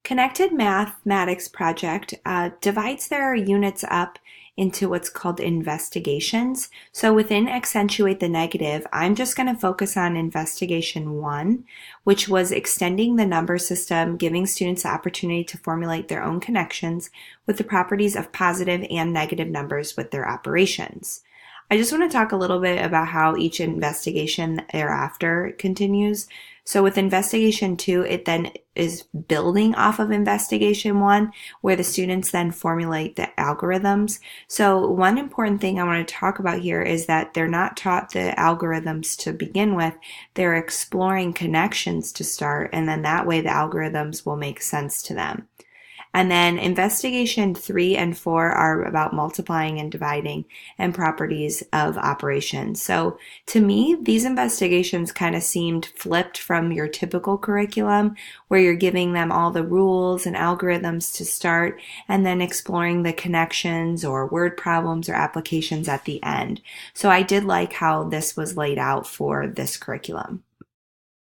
Connected Mathematics Project divides their units up into what's called investigations. So within Accentuate the Negative, I'm just going to focus on investigation 1, which was extending the number system, giving students the opportunity to formulate their own connections with the properties of positive and negative numbers with their operations. I just want to talk a little bit about how each investigation thereafter continues. So with investigation 2, it then is building off of investigation 1, where the students then formulate the algorithms. So one important thing I want to talk about here is that they're not taught the algorithms to begin with. They're exploring connections to start, and then that way the algorithms will make sense to them. And then investigation 3 and 4 are about multiplying and dividing and properties of operations. So to me, these investigations kind of seemed flipped from your typical curriculum where you're giving them all the rules and algorithms to start and then exploring the connections or word problems or applications at the end. So I did like how this was laid out for this curriculum.